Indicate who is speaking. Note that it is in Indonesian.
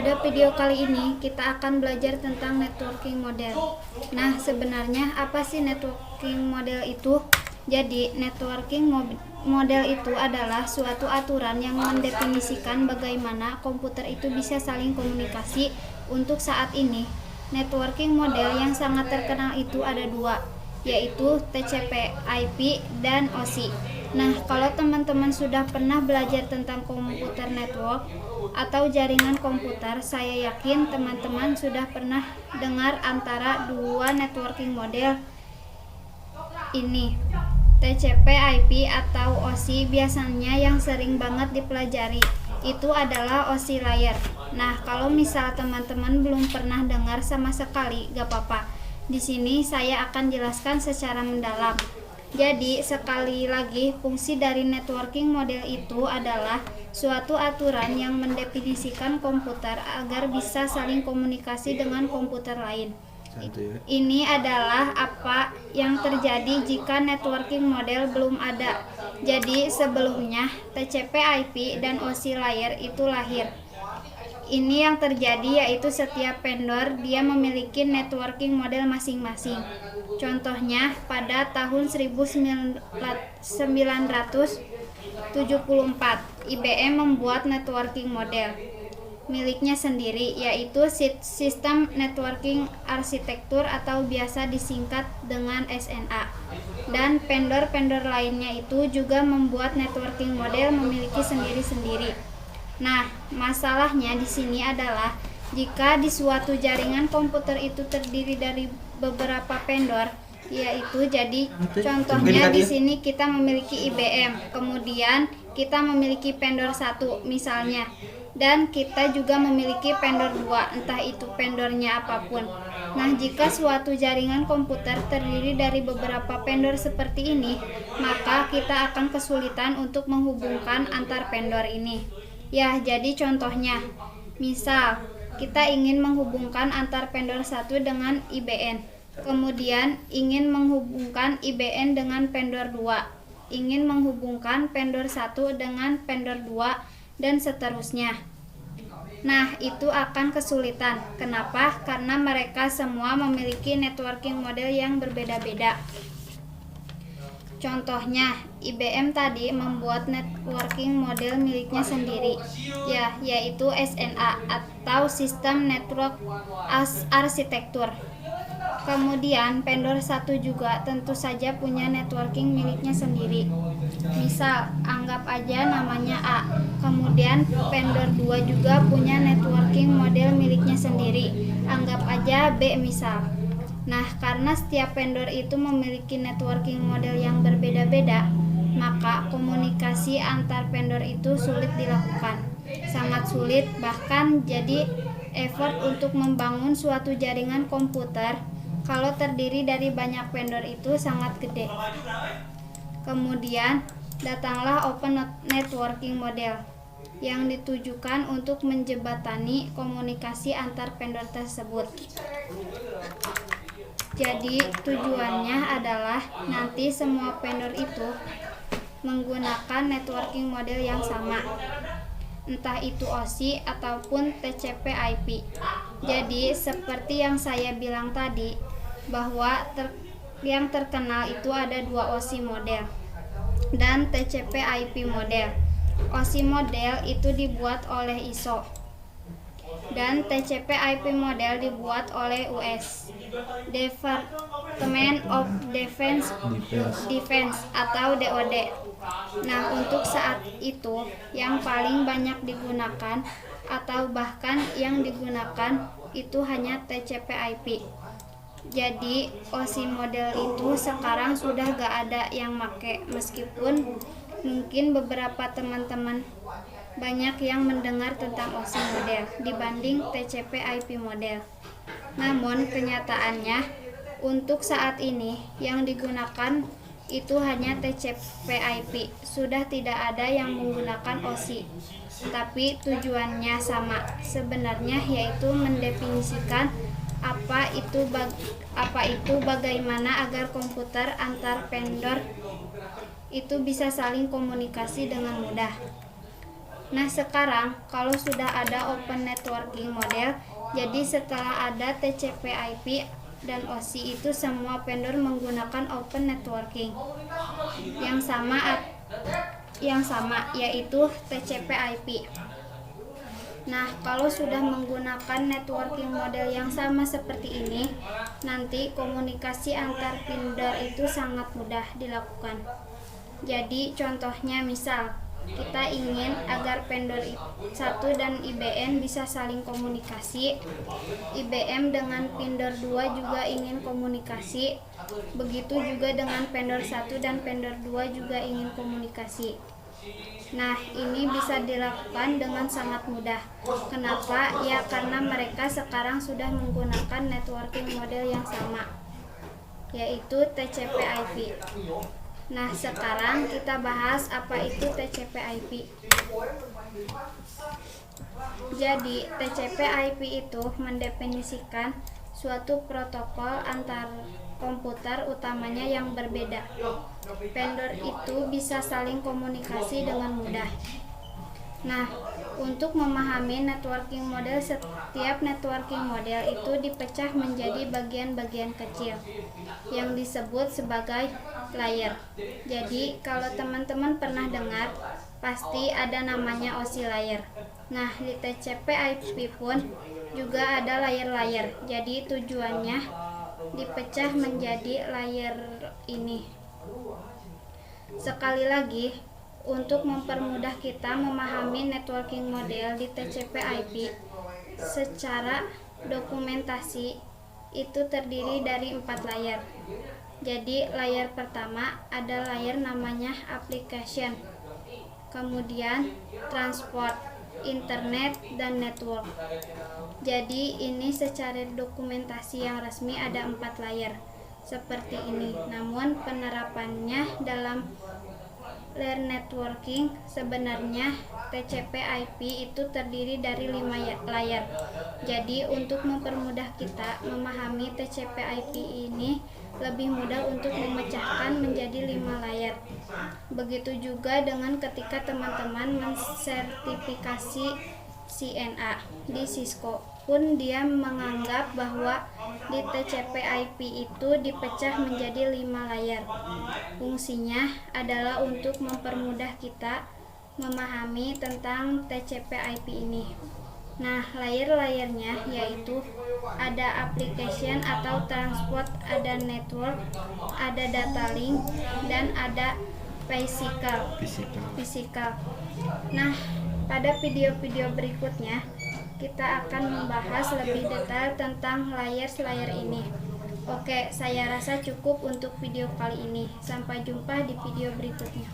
Speaker 1: Pada video kali ini kita akan belajar tentang networking model. Nah, sebenarnya apa sih networking model itu? Jadi, networking model itu adalah suatu aturan yang mendefinisikan bagaimana komputer itu bisa saling komunikasi. Untuk saat ini, networking model yang sangat terkenal itu ada dua, yaitu TCP/IP dan OSI. Nah, kalau teman-teman sudah pernah belajar tentang komputer network atau jaringan komputer, saya yakin teman-teman sudah pernah dengar antara dua networking model ini. TCP/IP atau OSI biasanya yang sering banget dipelajari itu adalah OSI layer. Nah, kalau misal teman-teman belum pernah dengar sama sekali, gak apa-apa. Di sini saya akan jelaskan secara mendalam. Jadi, sekali lagi, fungsi dari networking model itu adalah suatu aturan yang mendefinisikan komputer agar bisa saling komunikasi dengan komputer lain. Ini adalah apa yang terjadi jika networking model belum ada. Jadi, sebelumnya TCP/IP dan OSI layer itu lahir. Ini yang terjadi yaitu setiap vendor dia memiliki networking model masing-masing. Contohnya pada tahun 1974 IBM membuat networking model miliknya sendiri, yaitu System Networking Architecture atau biasa disingkat dengan SNA. Dan vendor-vendor lainnya itu juga membuat networking model memiliki sendiri-sendiri. Nah, masalahnya di sini adalah jika di suatu jaringan komputer itu terdiri dari beberapa vendor, yaitu jadi contohnya di sini kita memiliki IBM, kemudian kita memiliki vendor 1 misalnya, dan kita juga memiliki vendor 2, entah itu vendornya apapun. Nah, jika suatu jaringan komputer terdiri dari beberapa vendor seperti ini, maka kita akan kesulitan untuk menghubungkan antar vendor ini. Ya, jadi contohnya, misal kita ingin menghubungkan antar vendor 1 dengan IBM, kemudian ingin menghubungkan IBM dengan vendor 2, ingin menghubungkan vendor 1 dengan vendor 2, dan seterusnya. Nah, itu akan kesulitan. Kenapa? Karena mereka semua memiliki networking model yang berbeda-beda. Contohnya, IBM tadi membuat networking model miliknya sendiri, yaitu SNA atau System Network Architecture. Kemudian, vendor 1 juga tentu saja punya networking miliknya sendiri. Misal, anggap aja namanya A. Kemudian, vendor 2 juga punya networking model miliknya sendiri. Anggap aja B misal. Nah, karena setiap vendor itu memiliki networking model yang berbeda-beda, maka komunikasi antar vendor itu sulit dilakukan. Sangat sulit, bahkan jadi effort untuk membangun suatu jaringan komputer kalau terdiri dari banyak vendor itu sangat gede. Kemudian, datanglah open networking model yang ditujukan untuk menjembatani komunikasi antar vendor tersebut. Jadi, tujuannya adalah nanti semua vendor itu menggunakan networking model yang sama, entah itu OSI ataupun TCP/IP. Jadi, seperti yang saya bilang tadi, bahwa yang terkenal itu ada dua OSI model dan TCP/IP model. OSI model itu dibuat oleh ISO dan TCP/IP model dibuat oleh US, Department of Defense atau DoD. Nah, untuk saat itu yang paling banyak digunakan atau bahkan yang digunakan itu hanya TCP/IP. Jadi, OSI model itu sekarang sudah gak ada yang make, meskipun mungkin beberapa teman-teman banyak yang mendengar tentang OSI model dibanding TCP/IP model. Namun kenyataannya untuk saat ini yang digunakan itu hanya TCP/IP. Sudah tidak ada yang menggunakan OSI. Tapi tujuannya sama sebenarnya, yaitu mendefinisikan apa itu bagaimana agar komputer antar vendor itu bisa saling komunikasi dengan mudah. Nah, sekarang kalau sudah ada Open Networking Model, jadi setelah ada TCP/IP dan OSI itu semua vendor menggunakan Open Networking yang sama yaitu TCP/IP. Nah, kalau sudah menggunakan networking model yang sama seperti ini, nanti komunikasi antar vendor itu sangat mudah dilakukan. Jadi contohnya misal kita ingin agar vendor 1 dan IBM bisa saling komunikasi, IBM dengan vendor 2 juga ingin komunikasi, begitu juga dengan vendor 1 dan vendor 2 juga ingin komunikasi. Nah, ini bisa dilakukan dengan sangat mudah. Kenapa? Ya karena mereka sekarang sudah menggunakan networking model yang sama, yaitu TCP/IP. Nah, sekarang kita bahas apa itu TCP/IP. Jadi, TCP/IP itu mendefinisikan suatu protokol antar komputer utamanya yang berbeda. Vendor itu bisa saling komunikasi dengan mudah. Nah, untuk memahami networking model, setiap networking model itu dipecah menjadi bagian-bagian kecil yang disebut sebagai layer. Jadi, kalau teman-teman pernah dengar, pasti ada namanya OSI layer. Nah, di TCP/IP pun juga ada layer-layer. Jadi, tujuannya dipecah menjadi layer ini. Sekali lagi, untuk mempermudah kita memahami networking model di TCP/IP secara dokumentasi itu terdiri dari 4 layer. Jadi layer pertama ada layer namanya application, kemudian transport, internet, dan network. Jadi ini secara dokumentasi yang resmi ada 4 layer seperti ini. Namun penerapannya dalam layer networking sebenarnya TCP/IP itu terdiri dari 5 layer. Jadi untuk mempermudah kita memahami TCP/IP ini lebih mudah untuk memecahkan menjadi 5 layer. Begitu juga dengan ketika teman-teman mensertifikasi CNA di Cisco pun dia menganggap bahwa di TCP/IP itu dipecah menjadi 5 layar. Fungsinya adalah untuk mempermudah kita memahami tentang TCP/IP ini. Nah, layer-layernya yaitu ada application atau transport, ada network, ada data link, dan ada physical. Nah, pada video-video berikutnya kita akan membahas lebih detail tentang layer ini. Oke, saya rasa cukup untuk video kali ini. Sampai jumpa di video berikutnya.